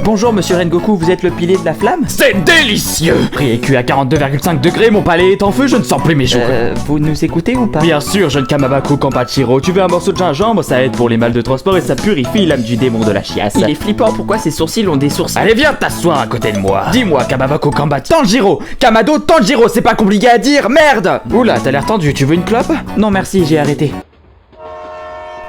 Bonjour monsieur Rengoku, vous êtes le pilier de la flamme? C'est délicieux! Pris et cuit à 42,5 degrés, mon palais est en feu, je ne sens plus mes joues. Vous nous écoutez ou pas? Bien sûr, jeune Kamabako Kanpachiro, tu veux un morceau de gingembre? Ça aide pour les mâles de transport et ça purifie l'âme du démon de la chiasse. Il est flippant, pourquoi ses sourcils ont des sourcils? Allez, viens t'asseoir à côté de moi. Dis-moi, Kamabako Kanpachiro. Tanjiro! Kamado Tanjiro, c'est pas compliqué à dire, merde! Oula, t'as l'air tendu, tu veux une clope? Non merci, j'ai arrêté.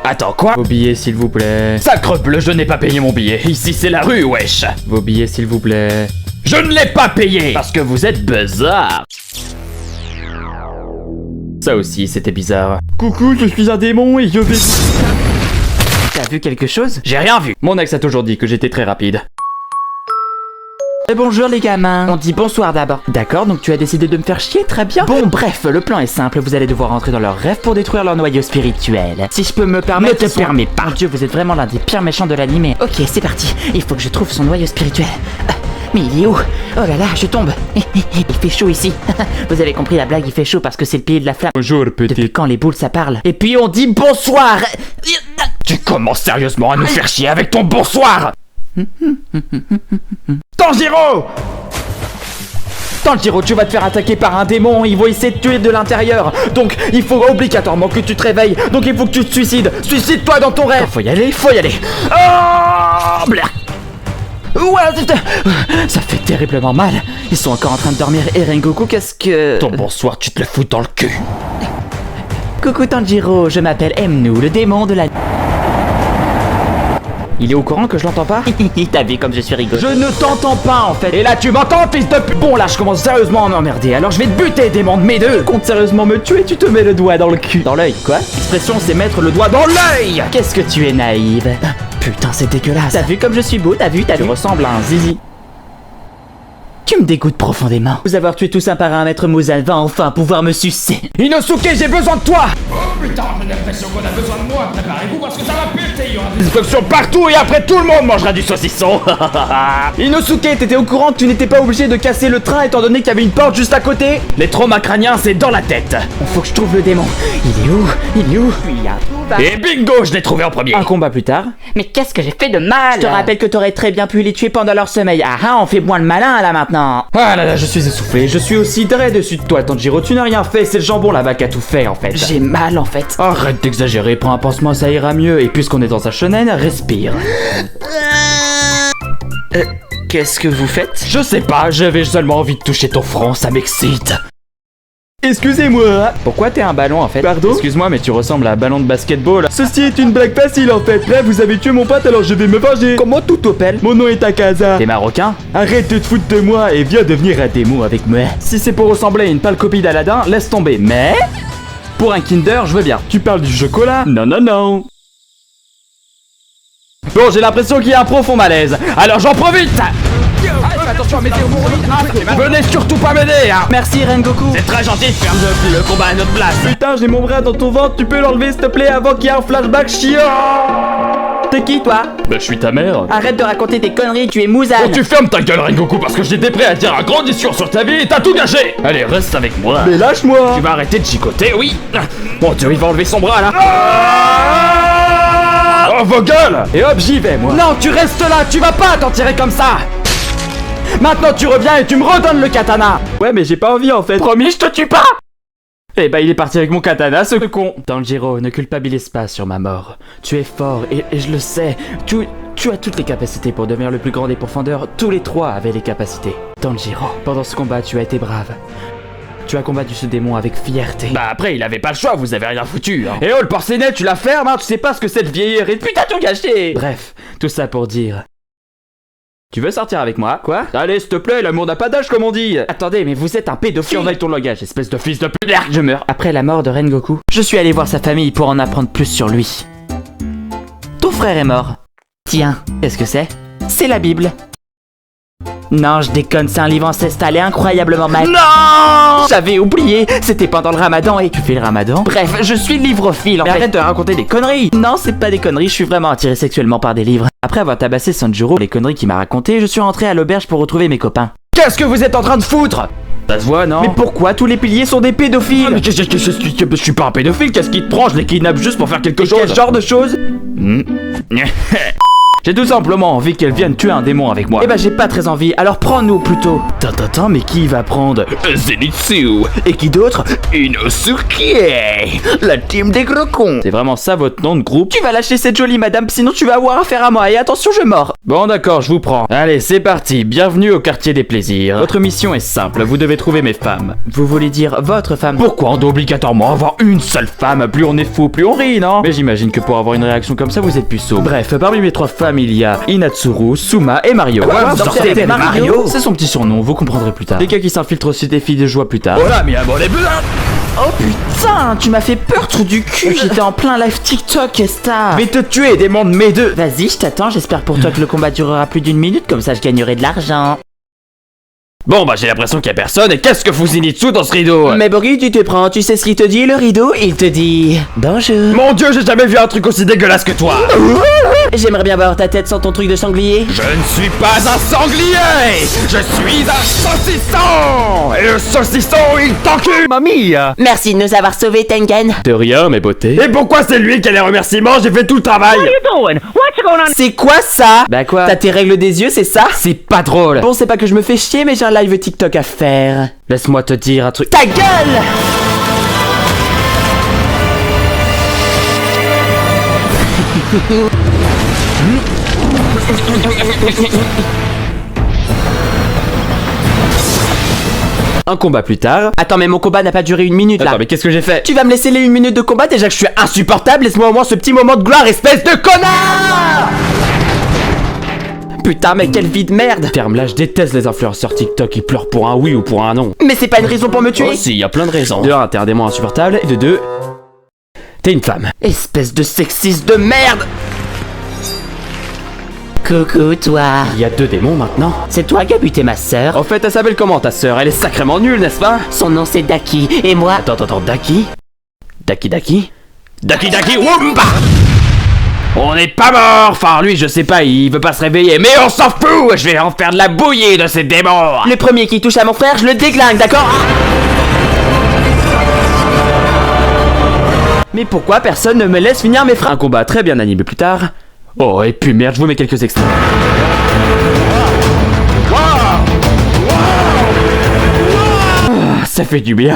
Attends, quoi? Vos billets s'il vous plaît. Sacrebleu, je n'ai pas payé mon billet. Ici, c'est la rue, wesh. Vos billets s'il vous plaît. Je ne l'ai pas payé parce que vous êtes bizarre. Ça aussi, c'était bizarre. Coucou, je suis un démon et je vais... T'as vu quelque chose? J'ai rien vu. Mon ex a toujours dit que j'étais très rapide. Bonjour les gamins. On dit bonsoir d'abord. D'accord, donc tu as décidé de me faire chier, très bien. Bon, bref, le plan est simple. Vous allez devoir entrer dans leurs rêves pour détruire leur noyau spirituel. Si je peux me permettre... Ne te permets pas. Mon Dieu, vous êtes vraiment l'un des pires méchants de l'anime. Ok, c'est parti. Il faut que je trouve son noyau spirituel. Mais il est où? Oh là là, je tombe. Il fait chaud ici. Vous avez compris la blague, il fait chaud parce que c'est le pilier de la flamme. Bonjour, Depuis petit. quand les boules ça parle? Et puis on dit bonsoir. Tu commences sérieusement à nous faire chier avec ton bonsoir. Tanjiro! Tanjiro, tu vas te faire attaquer par un démon, ils vont essayer de tuer de l'intérieur. Donc, il faut obligatoirement que tu te réveilles. Donc, il faut que tu te suicides. Suicide-toi dans ton rêve. Faut y aller, faut y aller. Oh, blaire. Ouais, ça fait terriblement mal. Ils sont encore en train de dormir. Et Rengoku, qu'est-ce que... Ton bonsoir, tu te le fous dans le cul. Coucou Tanjiro, je m'appelle Emnu, le démon de la... Il est au courant que je l'entends pas? T'as vu comme je suis rigolo. Je ne t'entends pas en fait. Et là tu m'entends, fils de pute? Bon là je commence sérieusement à m'emmerder. Alors je vais te buter, démon de mes deux. Compte sérieusement me tuer, tu te mets le doigt dans le cul. Dans l'œil, quoi? L'expression c'est mettre le doigt dans l'œil. Qu'est-ce que tu es naïve. Putain c'est dégueulasse. T'as vu comme je suis beau? T'as vu? Tu ressembles à un zizi. Tu me dégoûtes profondément. Vous avoir tué tous un par un, maître Muzan va enfin pouvoir me sucer. Inosuke, j'ai besoin de toi. Oh putain, j'ai l'impression qu'on a besoin de moi. Préparez-vous parce que ça va péter. Il y aura des instructions partout et après tout le monde mangera du saucisson. Inosuke, t'étais au courant que tu n'étais pas obligé de casser le train étant donné qu'il y avait une porte juste à côté? Les traumas crâniens, c'est dans la tête. Faut que je trouve le démon. Il est où? Il est où? Et bingo, je l'ai trouvé en premier. Un combat plus tard. Mais qu'est-ce que j'ai fait de mal? Je te rappelle que t'aurais très bien pu les tuer pendant leur sommeil. Ah ah, on fait moins le malin là maintenant. Ah là là, je suis essoufflé. Je suis aussi très dessus de toi, Tanjiro. Tu n'as rien fait, c'est le jambon là-bas qui a tout fait en fait. J'ai mal en fait. Arrête d'exagérer, prends un pansement, ça ira mieux. Et puisqu'on est dans un shonen, respire. Qu'est-ce que vous faites? Je sais pas, j'avais seulement envie de toucher ton front, ça m'excite. Excusez-moi. Pourquoi t'es un ballon en fait? Pardon? Excuse-moi, mais tu ressembles à un ballon de basketball. Ceci est une blague facile en fait. Là, vous avez tué mon pote, alors je vais me venger. Comment tout t'appelles? Mon nom est Akaza. T'es marocain? Arrête de te foutre de moi et viens devenir un démon avec moi. Si c'est pour ressembler à une pâle copie d'Aladin, laisse tomber. Mais pour un Kinder, je veux bien. Tu parles du chocolat? Non, non, non. Bon, j'ai l'impression qu'il y a un profond malaise. Alors j'en profite. Attention, mettez au Venez surtout pas m'aider, hein. Merci Rengoku. C'est très gentil de faire le combat à notre place. Putain, j'ai mon bras dans ton ventre, tu peux l'enlever s'il te plaît avant qu'il y ait un flashback chiant. T'es qui toi? Bah, je suis ta mère. Arrête de raconter tes conneries, tu es Muzan. Oh, tu fermes ta gueule, Rengoku, parce que j'étais prêt à dire un grand discours sur ta vie et t'as tout gâché. Allez, reste avec moi. Mais lâche-moi. Tu vas arrêter de chicoter, oui. Mon Dieu, il va enlever son bras là. Oh, vos gueules. Et hop, j'y vais, moi. Non, tu restes là, tu vas pas t'en tirer comme ça. Maintenant tu reviens et tu me redonnes le katana. Ouais, mais j'ai pas envie en fait. Promis, je te tue pas. Eh bah, il est parti avec mon katana, ce con. Tanjiro, ne culpabilise pas sur ma mort. Tu es fort et je le sais. Tu as toutes les capacités pour devenir le plus grand des pourfendeurs. Tous les trois avaient les capacités. Tanjiro, pendant ce combat, tu as été brave. Tu as combattu ce démon avec fierté. Bah après, il avait pas le choix, vous avez rien foutu, hein. Et oh, le porcelet, tu la fermes, hein. Tu sais pas ce que c'est de vieillir et putain, tout gâché. Bref, tout ça pour dire... Tu veux sortir avec moi? Quoi? Allez, s'il te plaît, l'amour n'a pas d'âge, comme on dit. Attendez, mais vous êtes un pédophile. Surveille ton langage, espèce de fils de pute. Je meurs. Après la mort de Rengoku, je suis allé voir sa famille pour en apprendre plus sur lui. Ton frère est mort. Tiens, qu'est-ce que c'est? C'est la Bible. Non, je déconne, c'est un livre ancestral et incroyablement mal. Non! J'avais oublié, c'était pendant le ramadan et... Tu fais le ramadan? Bref, je suis livrophile en fait. Arrête de raconter des conneries. Non, c'est pas des conneries, je suis vraiment attiré sexuellement par des livres. Après avoir tabassé Sanjuro, les conneries qu'il m'a racontées, je suis rentré à l'auberge pour retrouver mes copains. Qu'est-ce que vous êtes en train de foutre? Ça se voit, non? Mais pourquoi tous les piliers sont des pédophiles? Mais je suis pas un pédophile, qu'est-ce qui te prend? Je les kidnappe juste pour faire quelque chose. Quel genre de choses? J'ai tout simplement envie qu'elle vienne tuer un démon avec moi. Eh ben j'ai pas très envie, alors prends-nous plutôt. Attends, mais qui va prendre Zenitsu, Et qui d'autre? Inosuke, la team des gros cons. C'est vraiment ça votre nom de groupe? Tu vas lâcher cette jolie madame, sinon tu vas avoir affaire à moi, et attention je mords. Bon d'accord, je vous prends. Allez, c'est parti, bienvenue au quartier des plaisirs. Votre mission est simple, vous devez trouver mes femmes. Vous voulez dire votre femme? Pourquoi on doit obligatoirement avoir une seule femme? Plus on est fou, plus on rit, non? Mais j'imagine que pour avoir une réaction comme ça, vous êtes puceau. Bref, parmi mes 3 femmes, il y a Inatsuru, Suma et Mario. Vous sortez avec Mario? C'est son petit surnom, vous comprendrez plus tard. Quelqu'un qui s'infiltre aussi des filles de joie plus tard. Voilà, mais à bon les besoins. Oh putain, tu m'as fait peur, trou du cul. J'étais en plein live TikTok, qu'est-ce que t'as? Je vais te tuer, démon de mes deux. Vas-y, je t'attends, j'espère pour toi que le combat durera plus d'1 minute, comme ça je gagnerai de l'argent. Bon, bah j'ai l'impression qu'il y a personne. Et qu'est-ce que fout Zenitsu dans ce rideau? Mais Boris, tu te prends, tu sais ce qu'il te dit, le rideau? Il te dit... Bonjour. Mon dieu, j'ai jamais vu un truc aussi dégueulasse que toi. J'aimerais bien voir ta tête sans ton truc de sanglier. Je ne suis pas un sanglier. Je suis un saucisson. Et le saucisson, il t'encule, mamie. Merci de nous avoir sauvés, Tengen. De rien, mes beautés. Et pourquoi c'est lui qui a les remerciements? J'ai fait tout le travail. C'est quoi ça? Bah quoi? T'as tes règles des yeux, c'est ça? C'est pas drôle. Bon, c'est pas que je me fais chier, mais j'ai un live TikTok à faire. Laisse-moi te dire un truc. Ta gueule! Un combat plus tard. Attends, mais mon combat n'a pas duré 1 minute là. Attends, mais qu'est-ce que j'ai fait? Tu vas me laisser les 1 minute de combat déjà que je suis insupportable? Laisse-moi au moins ce petit moment de gloire, espèce de connard! Putain, mais quelle vie de merde! Ferme-la, je déteste les influenceurs TikTok qui pleurent pour un oui ou pour un non. Mais c'est pas une raison pour me tuer! Oh si, il y a plein de raisons. De 1, t'es un démon insupportable. Et de 2, t'es une femme. Espèce de sexiste de merde! Coucou toi! Il y a 2 démons maintenant. C'est toi qui as buté ma sœur? En fait, elle s'appelle comment ta sœur? Elle est sacrément nulle, n'est-ce pas? Son nom c'est Daki, et moi... Attends, Daki? Daki Daki Daki Wumpa. On n'est pas mort. Enfin, lui, je sais pas, il veut pas se réveiller. Mais on s'en fout. Je vais en faire de la bouillie de ces démons. Le premier qui touche à mon frère, je le déglingue, d'accord? Mais pourquoi personne ne me laisse finir mes phrases? Un combat très bien animé plus tard. Oh, et puis merde, je vous mets quelques extraits. Ah, ça fait du bien.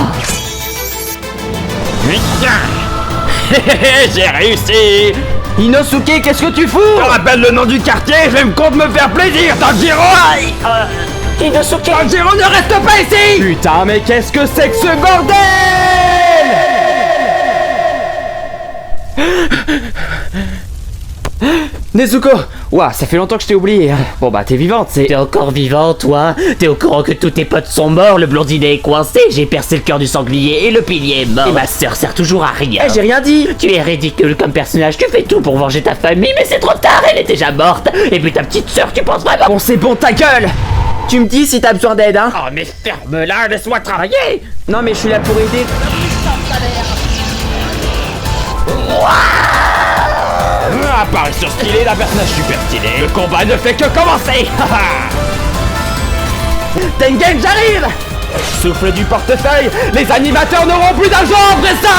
J'ai réussi. Inosuke, qu'est-ce que tu fous? Je rappelle le nom du quartier, je me compte me faire plaisir, Tanjiro. Inosuke! Tanjiro, ne reste pas ici. Putain, mais qu'est-ce que c'est que ce bordel? Nezuko! Ouah, ça fait longtemps que je t'ai oublié. Bon bah, t'es vivante, c'est... T'es encore vivant, toi? T'es au courant que tous tes potes sont morts, le blondinet est coincé, j'ai percé le cœur du sanglier et le pilier est mort. Et ma sœur sert toujours à rien. j'ai rien dit! Tu es ridicule comme personnage, tu fais tout pour venger ta famille, mais c'est trop tard, elle est déjà morte. Et puis ta petite sœur, tu penses vraiment... Bon, c'est bon, ta gueule! Tu me dis si t'as besoin d'aide, hein? Oh mais ferme-la, laisse-moi travailler. Non mais je suis là pour aider. Apparition stylée d'un personnage super stylé. Le combat ne fait que commencer. Tengen, j'arrive! Souffle du portefeuille, les animateurs n'auront plus d'argent après ça.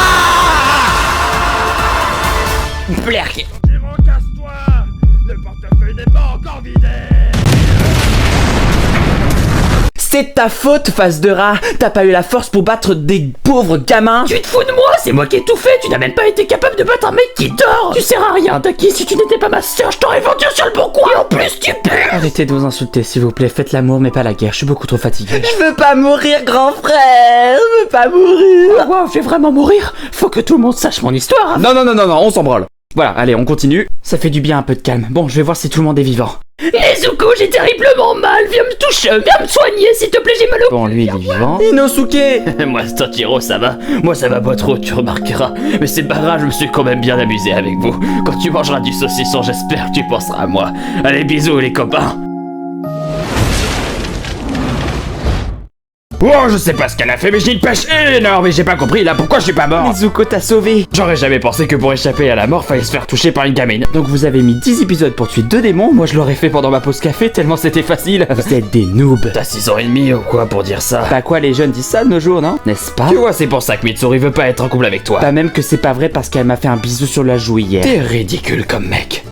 Blerk. Casse-toi, le portefeuille n'est pas encore vidé. C'est de ta faute, face de rat. T'as pas eu la force pour battre des pauvres gamins. Tu te fous de moi? C'est moi qui ai tout fait. Tu n'as même pas été capable de battre un mec qui dort. Tu sers à rien, Daki. Si tu n'étais pas ma sœur, je t'aurais vendu sur le bon coin. Et en plus, tu pues. Arrêtez de vous insulter, s'il vous plaît. Faites l'amour, mais pas la guerre. Je suis beaucoup trop fatigué. Je veux pas mourir, grand frère. Je veux pas mourir. Wow, je vais vraiment mourir. Faut que tout le monde sache mon histoire. Non, on s'en branle. Voilà, allez, on continue. Ça fait du bien un peu de calme. Bon, je vais voir si tout le monde est vivant. Nezuko, j'ai terriblement mal. Viens me toucher, viens me soigner, s'il te plaît, j'ai mal au... Bon, lui, il est vivant. Inosuke! Moi, Tanjiro, ça va. Moi, ça va pas trop, tu remarqueras. Mais c'est pas grave, je me suis quand même bien amusé avec vous. Quand tu mangeras du saucisson, j'espère que tu penseras à moi. Allez, bisous, les copains. Oh, je sais pas ce qu'elle a fait, mais j'ai une pêche énorme et j'ai pas compris là pourquoi je suis pas mort. Nezuko t'a sauvé. J'aurais jamais pensé que pour échapper à la mort, fallait se faire toucher par une gamine. Donc vous avez mis 10 épisodes pour tuer 2 démons. Moi, je l'aurais fait pendant ma pause café tellement c'était facile. Vous êtes des noobs. T'as 6 ans et demi ou quoi pour dire ça? Bah quoi, les jeunes disent ça de nos jours, non? N'est-ce pas? Tu vois, c'est pour ça que Mitsuri veut pas être en couple avec toi. Pas même que c'est pas vrai parce qu'elle m'a fait un bisou sur la joue hier. T'es ridicule comme mec.